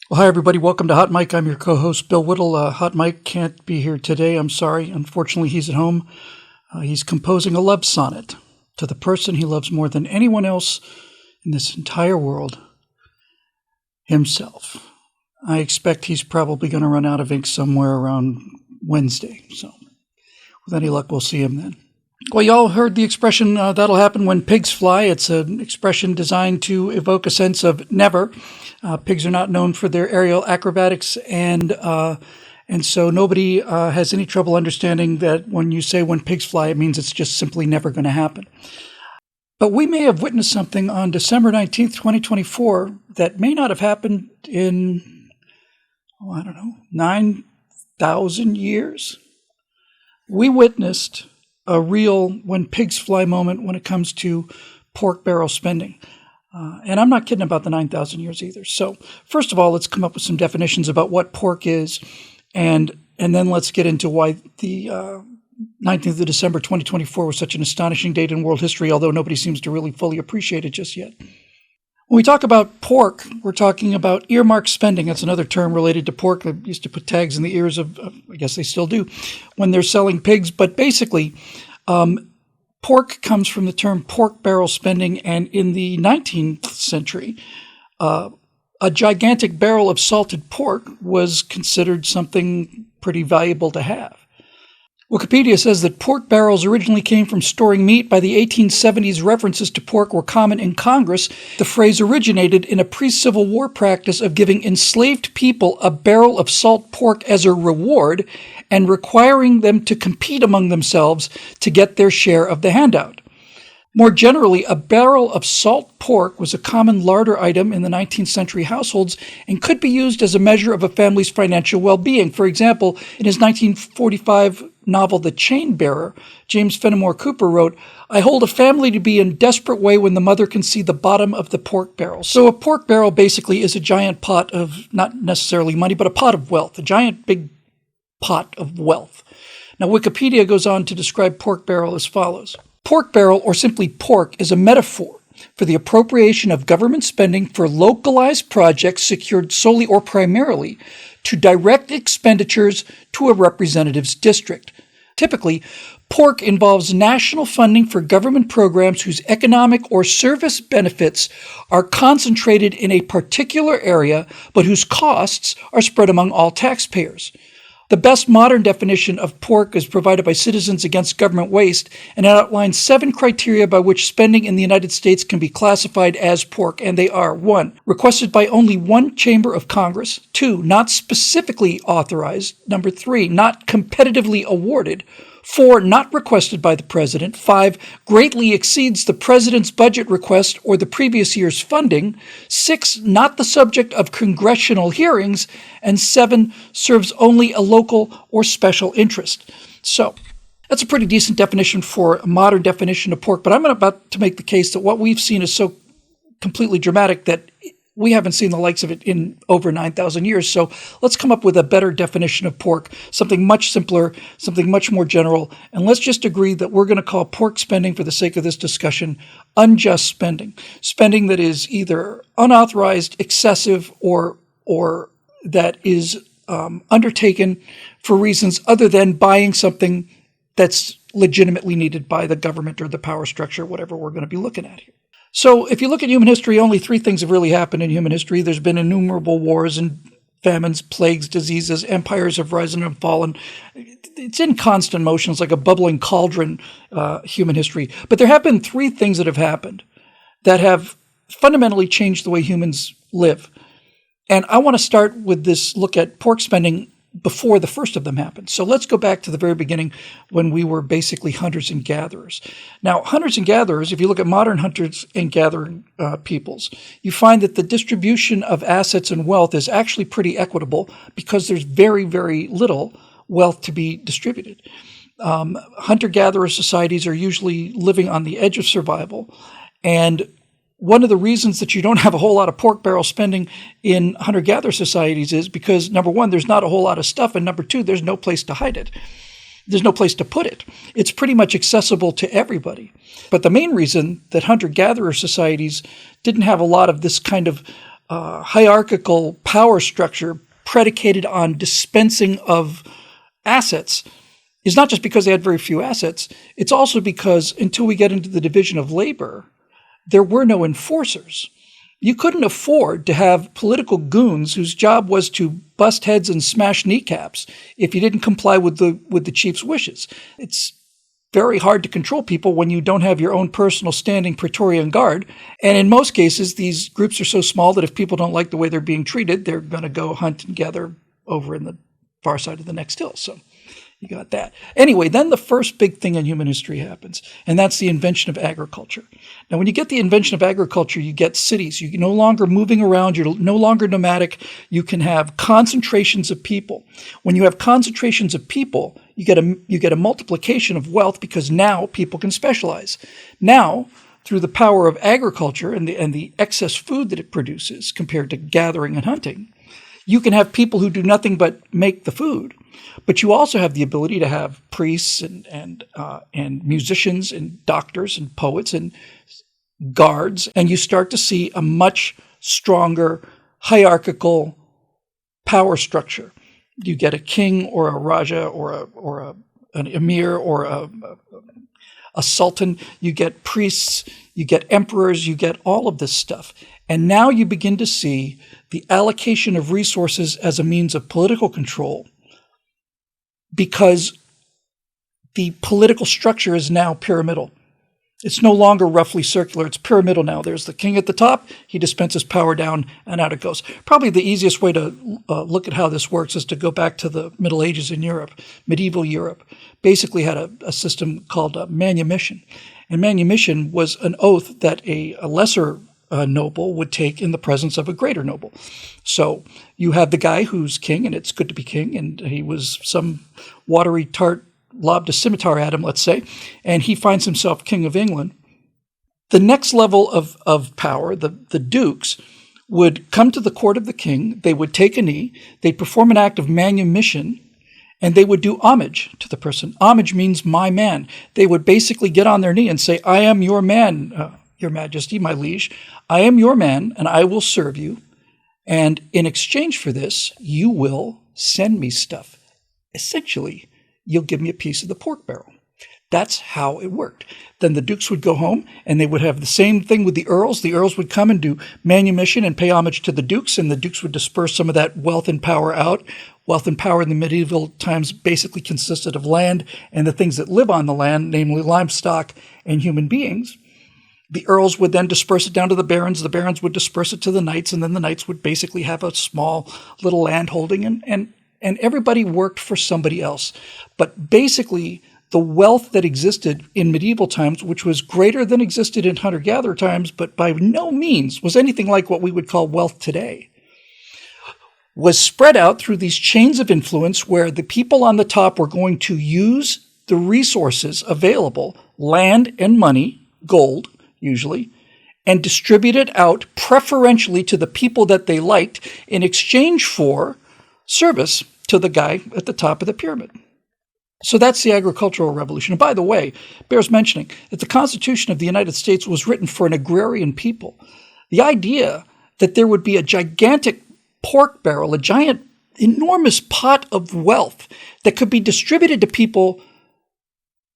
Well, hi, everybody. Welcome to Hot Mike. I'm your co-host, Bill Whittle. Hot Mike can't be here today. I'm sorry. Unfortunately, he's at home. He's composing a love sonnet to the person he loves more than anyone else in this entire world, himself. I expect he's probably going to run out of ink somewhere around Wednesday. So with any luck, we'll see him then. Well, y'all heard the expression, that'll happen when pigs fly. It's an expression designed to evoke a sense of never. Pigs are not known for their aerial acrobatics, and so nobody has any trouble understanding that when you say when pigs fly, it means it's just simply never going to happen. But we may have witnessed something on December 19th, 2024 that may not have happened in, 9,000 years. We witnessed a real when pigs fly moment when it comes to pork barrel spending. And I'm not kidding about the 9,000 years either. So first of all, let's come up with some definitions about what pork is, and then let's get into why the 19th of December 2024 was such an astonishing date in world history, although nobody seems to really fully appreciate it just yet. When we talk about pork, we're talking about earmark spending. That's another term related to pork. They used to put tags in the ears of I guess they still do, when they're selling pigs. But basically, pork comes from the term pork barrel spending. And in the 19th century, a gigantic barrel of salted pork was considered something pretty valuable to have. Wikipedia says that pork barrels originally came from storing meat. By the 1870s, references to pork were common in Congress. The phrase originated in a pre-Civil War practice of giving enslaved people a barrel of salt pork as a reward and requiring them to compete among themselves to get their share of the handout. More generally, a barrel of salt pork was a common larder item in the 19th century households and could be used as a measure of a family's financial well-being. For example, in his 1945 novel The Chain Bearer, James Fenimore Cooper wrote, "I hold a family to be in desperate way when the mother can see the bottom of the pork barrel." So a pork barrel basically is a giant pot of, not necessarily money, but a pot of wealth, a giant big pot of wealth. Now, Wikipedia goes on to describe pork barrel as follows. Pork barrel, or simply pork, is a metaphor for the appropriation of government spending for localized projects secured solely or primarily to direct expenditures to a representative's district. Typically, pork involves national funding for government programs whose economic or service benefits are concentrated in a particular area, but whose costs are spread among all taxpayers. The best modern definition of pork is provided by Citizens Against Government Waste, and it outlines 7 criteria by which spending in the United States can be classified as pork, and they are: 1. Requested by only one chamber of Congress; 2. Not specifically authorized; 3. Not competitively awarded; 4. Not requested by the president; 5. Greatly exceeds the president's budget request or the previous year's funding; 6. Not the subject of congressional hearings; and 7. Serves only a local or special interest. So that's a pretty decent definition for a modern definition of pork, but I'm about to make the case that what we've seen is so completely dramatic that we haven't seen the likes of it in over 9,000 years. So let's come up with a better definition of pork, something much simpler, something much more general. And let's just agree that we're going to call pork spending, for the sake of this discussion, unjust spending. Spending that is either unauthorized, excessive, or that is undertaken for reasons other than buying something that's legitimately needed by the government or the power structure, whatever we're going to be looking at here. So if you look at human history, only 3 things have really happened in human history. There's been innumerable wars and famines, plagues, diseases, empires have risen and fallen. It's in constant motion. It's like a bubbling cauldron, human history. But there have been 3 things that have happened that have fundamentally changed the way humans live. And I want to start with this look at pork spending before the first of them happened. So let's go back to the very beginning when we were basically hunters and gatherers. Now, hunters and gatherers, if you look at modern hunters and gathering peoples, you find that the distribution of assets and wealth is actually pretty equitable because there's very, very little wealth to be distributed. Hunter-gatherer societies are usually living on the edge of survival, and one of the reasons that you don't have a whole lot of pork barrel spending in hunter-gatherer societies is because, number one, there's not a whole lot of stuff, and number two, there's no place to hide it. There's no place to put it. It's pretty much accessible to everybody. But the main reason that hunter-gatherer societies didn't have a lot of this kind of hierarchical power structure predicated on dispensing of assets is not just because they had very few assets, it's also because until we get into the division of labor, there were no enforcers. You couldn't afford to have political goons whose job was to bust heads and smash kneecaps if you didn't comply with the chief's wishes. It's very hard to control people when you don't have your own personal standing Praetorian Guard. And in most cases, these groups are so small that if people don't like the way they're being treated, they're going to go hunt and gather over in the far side of the next hill. So you got that. Anyway, then the first big thing in human history happens, and that's the invention of agriculture. Now, when you get the invention of agriculture, you get cities. You're no longer moving around. You're no longer nomadic. You can have concentrations of people. When you have concentrations of people, you get a multiplication of wealth because now people can specialize. Now, through the power of agriculture and the excess food that it produces compared to gathering and hunting, you can have people who do nothing but make the food. But you also have the ability to have priests and musicians and doctors and poets and guards, and you start to see a much stronger hierarchical power structure. You get a king or a raja or an emir or a sultan. You get priests. You get emperors. You get all of this stuff. And now you begin to see the allocation of resources as a means of political control, because the political structure is now pyramidal. It's no longer roughly circular. It's pyramidal now. There's the king at the top. He dispenses power down, and out it goes. Probably the easiest way to look at how this works is to go back to the Middle Ages in Europe. Medieval Europe basically had a system called manumission. And manumission was an oath that a lesser noble would take in the presence of a greater noble. So you have the guy who's king, and it's good to be king, and he was some watery tart, lobbed a scimitar at him, let's say, and he finds himself king of England. The next level of power, the dukes, would come to the court of the king, they would take a knee, they'd perform an act of manumission, and they would do homage to the person. Homage means my man. They would basically get on their knee and say, I am your man, your majesty, my liege. I am your man, and I will serve you. And in exchange for this, you will send me stuff. Essentially, you'll give me a piece of the pork barrel. That's how it worked. Then the dukes would go home, and they would have the same thing with the earls. The earls would come and do manumission and pay homage to the dukes, and the dukes would disperse some of that wealth and power out. Wealth and power in the medieval times basically consisted of land and the things that live on the land, namely livestock and human beings. The earls would then disperse it down to the barons would disperse it to the knights, and then the knights would basically have a small little land holding, and everybody worked for somebody else. But basically, the wealth that existed in medieval times, which was greater than existed in hunter-gatherer times, but by no means was anything like what we would call wealth today, was spread out through these chains of influence where the people on the top were going to use the resources available, land and money, gold, usually, and distribute it out preferentially to the people that they liked in exchange for service to the guy at the top of the pyramid. So that's the agricultural revolution. And by the way, bears mentioning that the Constitution of the United States was written for an agrarian people. The idea that there would be a gigantic pork barrel, a giant, enormous pot of wealth that could be distributed to people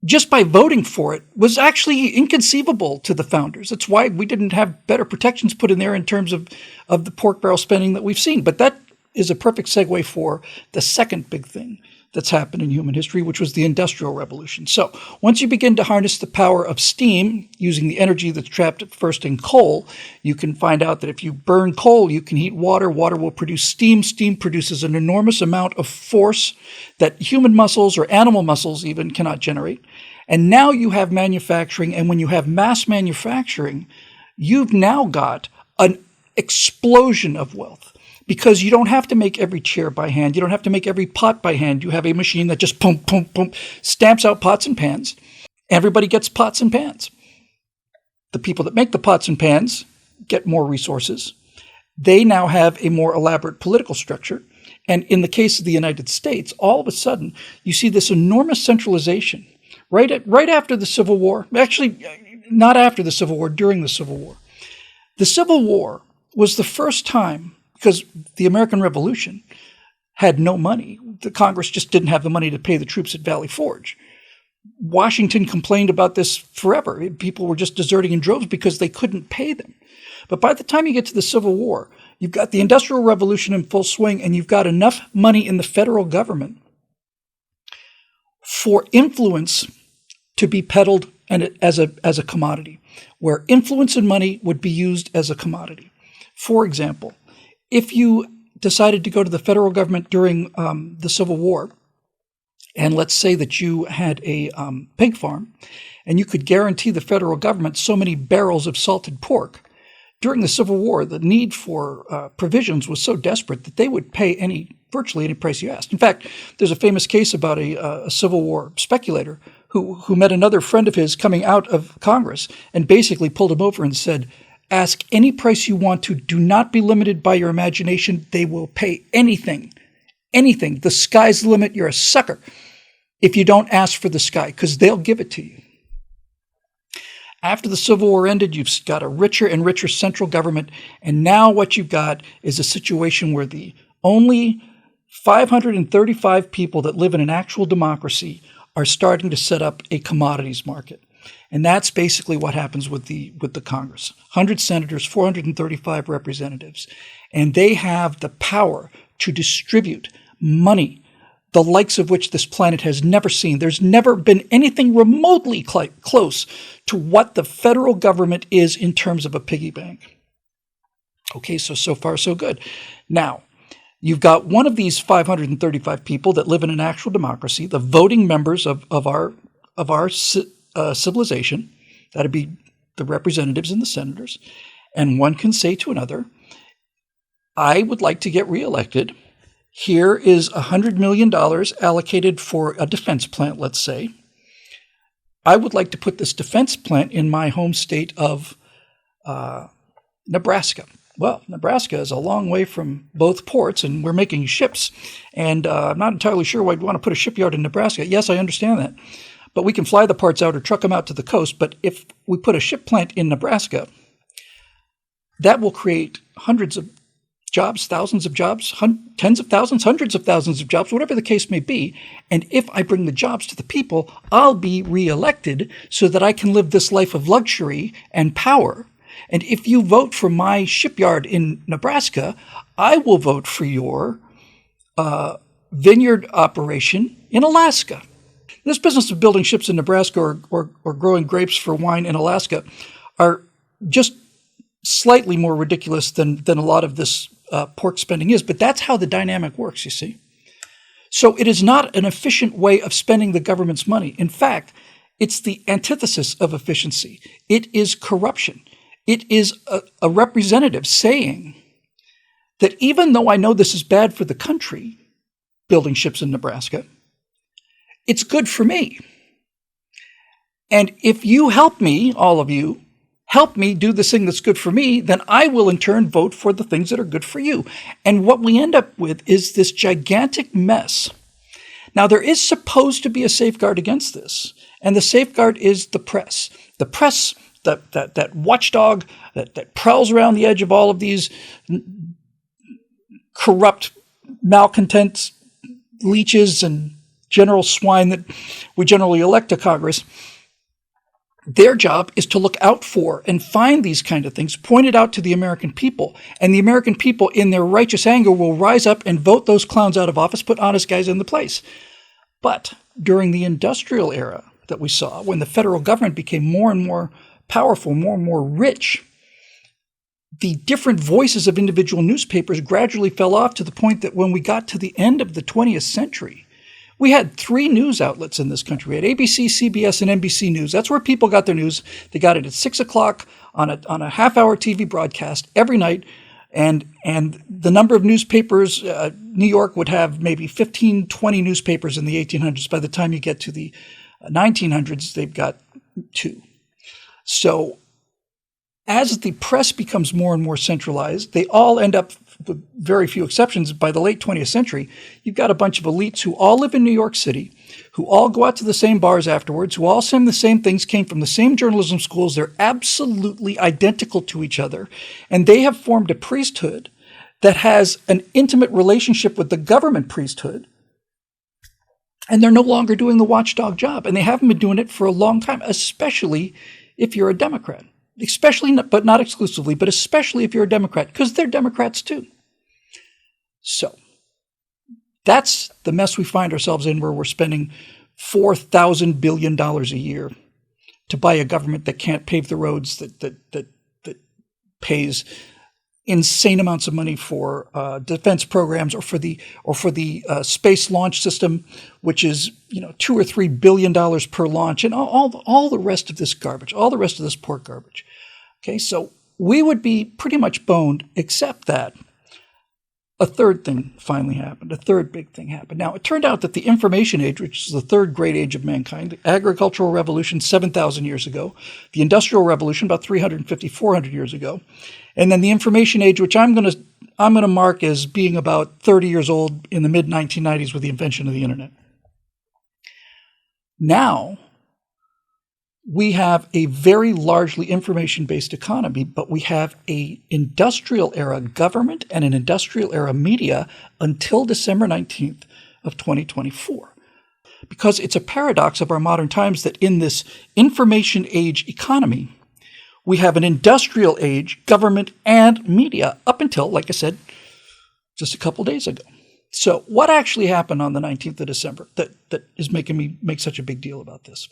just by voting for it was actually inconceivable to the founders. That's why we didn't have better protections put in there in terms of the pork barrel spending that we've seen. But that is a perfect segue for the second big thing that's happened in human history, which was the Industrial Revolution. So once you begin to harness the power of steam using the energy that's trapped at first in coal, you can find out that if you burn coal, you can heat water. Water will produce steam. Steam produces an enormous amount of force that human muscles or animal muscles even cannot generate. And now you have manufacturing. And when you have mass manufacturing, you've now got an explosion of wealth. Because you don't have to make every chair by hand. You don't have to make every pot by hand. You have a machine that just pump, pump, pump, stamps out pots and pans. Everybody gets pots and pans. The people that make the pots and pans get more resources. They now have a more elaborate political structure. And in the case of the United States, all of a sudden, you see this enormous centralization. Right after the Civil War, actually, not after the Civil War, during the Civil War. The Civil War was the first time, because the American Revolution had no money. The Congress just didn't have the money to pay the troops at Valley Forge. Washington complained about this forever. People were just deserting in droves because they couldn't pay them. But by the time you get to the Civil War, you've got the Industrial Revolution in full swing, and you've got enough money in the federal government for influence to be peddled as a commodity, where influence and money would be used as a commodity. For example, if you decided to go to the federal government during the Civil War, and let's say that you had a pig farm, and you could guarantee the federal government so many barrels of salted pork, during the Civil War, the need for provisions was so desperate that they would pay virtually any price you asked. In fact, there's a famous case about a Civil War speculator who met another friend of his coming out of Congress and basically pulled him over and said, "Ask any price you want to. Do not be limited by your imagination. They will pay anything. Anything. The sky's the limit. You're a sucker if you don't ask for the sky, because they'll give it to you." After the Civil War ended, you've got a richer and richer central government, and now what you've got is a situation where the only 535 people that live in an actual democracy are starting to set up a commodities market. And that's basically what happens with the Congress. 100 senators, 435 representatives, and they have the power to distribute money, the likes of which this planet has never seen. There's never been anything remotely close to what the federal government is in terms of a piggy bank. Okay, so far so good. Now, you've got one of these 535 people that live in an actual democracy, the voting members of our civilization. That'd be the representatives and the senators. And one can say to another, "I would like to get reelected. Here is $100 million allocated for a defense plant, let's say. I would like to put this defense plant in my home state of Nebraska." Well, Nebraska is a long way from both ports, and we're making ships. And I'm not entirely sure why we want to put a shipyard in Nebraska. Yes, I understand that. But we can fly the parts out or truck them out to the coast. But if we put a ship plant in Nebraska, that will create hundreds of jobs, thousands of jobs, tens of thousands, hundreds of thousands of jobs, whatever the case may be. And if I bring the jobs to the people, I'll be reelected so that I can live this life of luxury and power. And if you vote for my shipyard in Nebraska, I will vote for your vineyard operation in Alaska. This business of building ships in Nebraska or growing grapes for wine in Alaska are just slightly more ridiculous than a lot of this pork spending is, but that's how the dynamic works, you see. So it is not an efficient way of spending the government's money. In fact, it's the antithesis of efficiency. It is corruption. It is a representative saying that even though I know this is bad for the country, building ships in Nebraska, it's good for me. And if you help me, all of you, help me do this thing that's good for me, then I will in turn vote for the things that are good for you. And what we end up with is this gigantic mess. Now, there is supposed to be a safeguard against this, and the safeguard is the press. The press, that watchdog that prowls around the edge of all of these corrupt, malcontent leeches and general swine that we generally elect to Congress. Their job is to look out for and find these kind of things, point it out to the American people. And the American people, in their righteous anger, will rise up and vote those clowns out of office, put honest guys in the place. But during the industrial era that we saw, when the federal government became more and more powerful, more and more rich, the different voices of individual newspapers gradually fell off to the point that when we got to the end of the 20th century, we had 3 news outlets in this country. We had ABC, CBS, and NBC News. That's where people got their news. They got it at 6 o'clock on a half-hour TV broadcast every night. And the number of newspapers, New York would have maybe 15, 20 newspapers in the 1800s. By the time you get to the 1900s, they've got 2. So as the press becomes more and more centralized, they all end up with very few exceptions, by the late 20th century, you've got a bunch of elites who all live in New York City, who all go out to the same bars afterwards, who all say the same things, came from the same journalism schools. They're absolutely identical to each other. And they have formed a priesthood that has an intimate relationship with the government priesthood. And they're no longer doing the watchdog job. And they haven't been doing it for a long time, especially if you're a Democrat. Especially, but not exclusively, but especially if you're a Democrat, because they're Democrats too. So that's the mess we find ourselves in, where we're spending $4,000 billion a year to buy a government that can't pave the roads, that pays insane amounts of money for defense programs, or for the space launch system, which is $2 or $3 billion per launch, and all the rest of this garbage, all the rest of this pork garbage. Okay, so we would be pretty much boned, except that a third thing finally happened. A third big thing happened. Now, it turned out that the information age, which is the third great age of mankind, the agricultural revolution 7,000 years ago, the industrial revolution about 350, 400 years ago, and then the information age, which I'm going to mark as being about 30 years old in the mid-1990s with the invention of the internet. Now, we have a very largely information-based economy, but we have an industrial era government and an industrial era media until December 19th of 2024. Because it's a paradox of our modern times that in this information age economy, we have an industrial age government and media up until, like I said, just a couple days ago. So what actually happened on the 19th of December that is making me make such a big deal about this?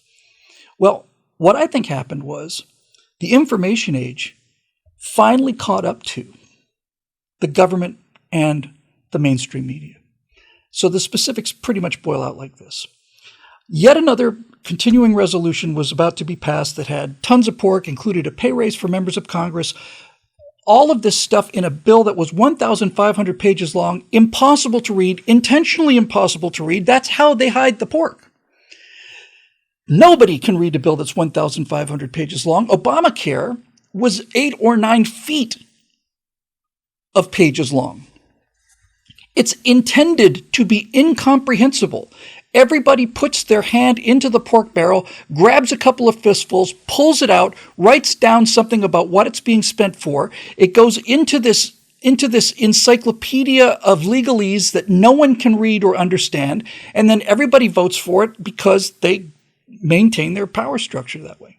Well, what I think happened was the information age finally caught up to the government and the mainstream media. So the specifics pretty much boil out like this. Yet another continuing resolution was about to be passed that had tons of pork, included a pay raise for members of Congress, all of this stuff in a bill that was 1,500 pages long, impossible to read, intentionally impossible to read. That's how they hide the pork. Nobody can read a bill that's 1,500 pages long. Obamacare was 8 or 9 feet of pages long. It's intended to be incomprehensible. Everybody puts their hand into the pork barrel, grabs a couple of fistfuls, pulls it out, writes down something about what it's being spent for. It goes into this encyclopedia of legalese that no one can read or understand, and then everybody votes for it because they maintain their power structure that way.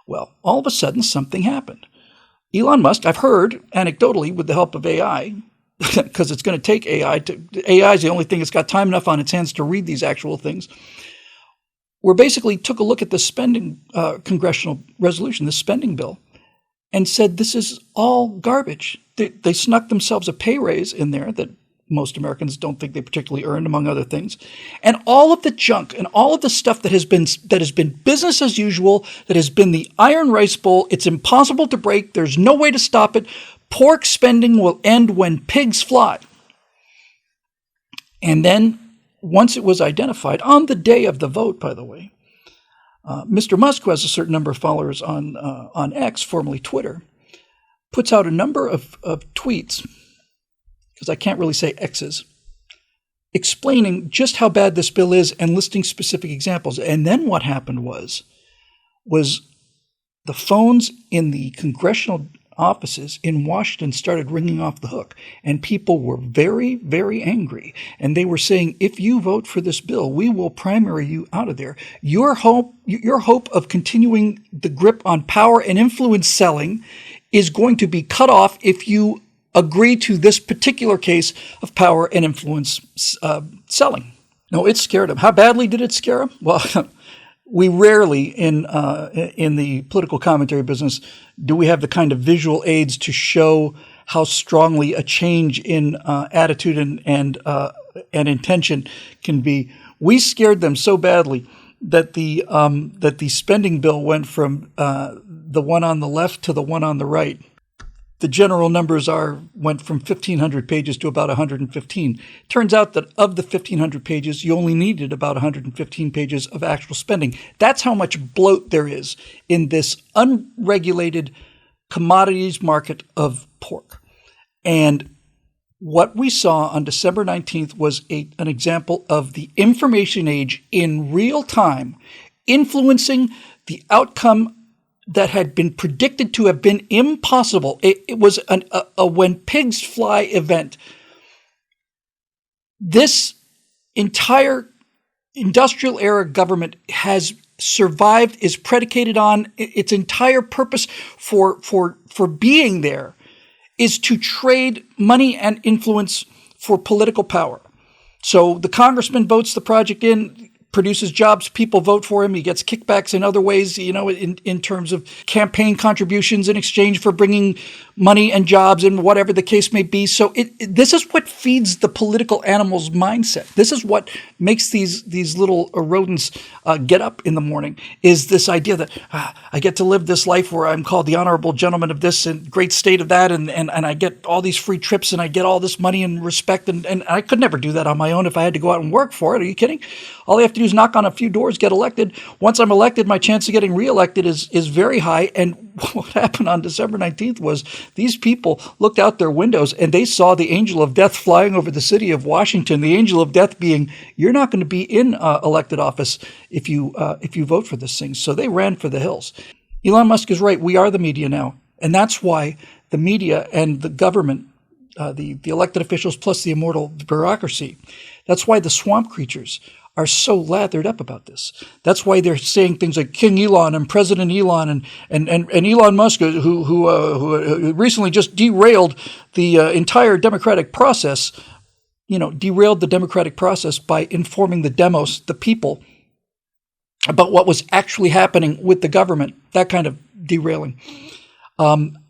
Well, all of a sudden, something happened. Elon Musk, I've heard anecdotally with the help of AI, because it's going to take AI is the only thing that's got time enough on its hands to read these actual things, where basically took a look at the spending congressional resolution, the spending bill, and said this is all garbage. They snuck themselves a pay raise in there that most Americans don't think they particularly earned, among other things. And all of the junk and all of the stuff that has been business as usual, that has been the iron rice bowl, it's impossible to break, there's no way to stop it. Pork spending will end when pigs fly. And then, once it was identified, on the day of the vote, by the way, Mr. Musk, who has a certain number of followers on X, formerly Twitter, puts out a number of tweets, because I can't really say X's, explaining just how bad this bill is and listing specific examples. And then what happened was the phones in the congressional offices in Washington started ringing off the hook, and people were very, very angry. And they were saying, if you vote for this bill, we will primary you out of there. Your hope of continuing the grip on power and influence selling is going to be cut off if you agree to this particular case of power and influence selling. No, it scared him. How badly did it scare him? Well, we rarely in the political commentary business do we have the kind of visual aids to show how strongly a change in attitude and intention can be. We scared them so badly that the spending bill went from the one on the left to the one on the right. The general numbers went from 1,500 pages to about 115. Turns out that of the 1,500 pages, you only needed about 115 pages of actual spending. That's how much bloat there is in this unregulated commodities market of pork. And What we saw on December 19th was an example of the information age in real time influencing the outcome that had been predicted to have been impossible. It was a when pigs fly event. This entire industrial era government has survived, is predicated on its entire purpose for being there is to trade money and influence for political power. So the congressman votes the project in, produces jobs, people vote for him, he gets kickbacks in other ways, in terms of campaign contributions in exchange for bringing money and jobs and whatever the case may be. So this is what feeds the political animal's mindset. This is what makes these little rodents get up in the morning, is this idea that I get to live this life where I'm called the honorable gentleman of this and great state of that, and I get all these free trips and I get all this money and respect, and I could never do that on my own if I had to go out and work for it. Are you kidding? All I have to do is knock on a few doors, get elected. Once I'm elected, my chance of getting reelected is very high. And what happened on December 19th was these people looked out their windows and they saw the angel of death flying over the city of Washington, the angel of death being, you're not going to be in elected office if you vote for this thing. So they ran for the hills. Elon Musk is right. We are the media now. And that's why the media and the government, the elected officials plus the immortal bureaucracy, that's why the swamp creatures are so lathered up about this. That's why they're saying things like King Elon and President Elon and Elon Musk, who recently just derailed the entire democratic process, derailed the democratic process by informing the demos, the people, about what was actually happening with the government, that kind of derailing.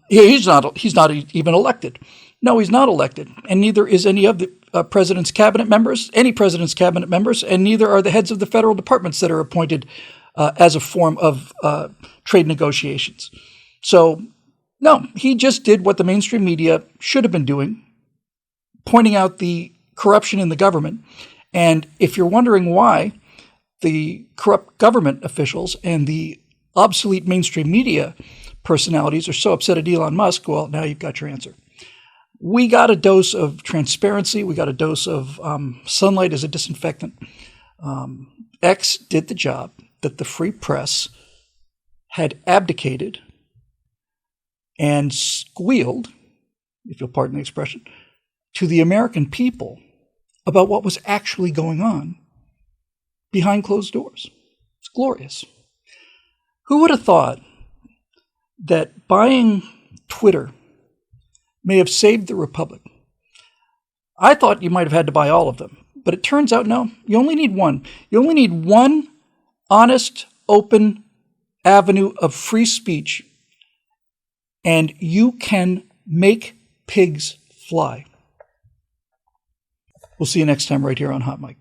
He's not even elected. No, he's not elected, and neither is any of the president's cabinet members, and neither are the heads of the federal departments that are appointed as a form of trade negotiations. So, no, he just did what the mainstream media should have been doing, pointing out the corruption in the government. And if you're wondering why the corrupt government officials and the obsolete mainstream media personalities are so upset at Elon Musk, well, now you've got your answer. We got a dose of transparency. We got a dose of sunlight as a disinfectant. X did the job that the free press had abdicated and squealed, if you'll pardon the expression, to the American people about what was actually going on behind closed doors. It's glorious. Who would have thought that buying Twitter may have saved the republic? I thought you might have had to buy all of them, but it turns out no. You only need one. You only need one honest, open avenue of free speech, and you can make pigs fly. We'll see you next time right here on Hot Mic.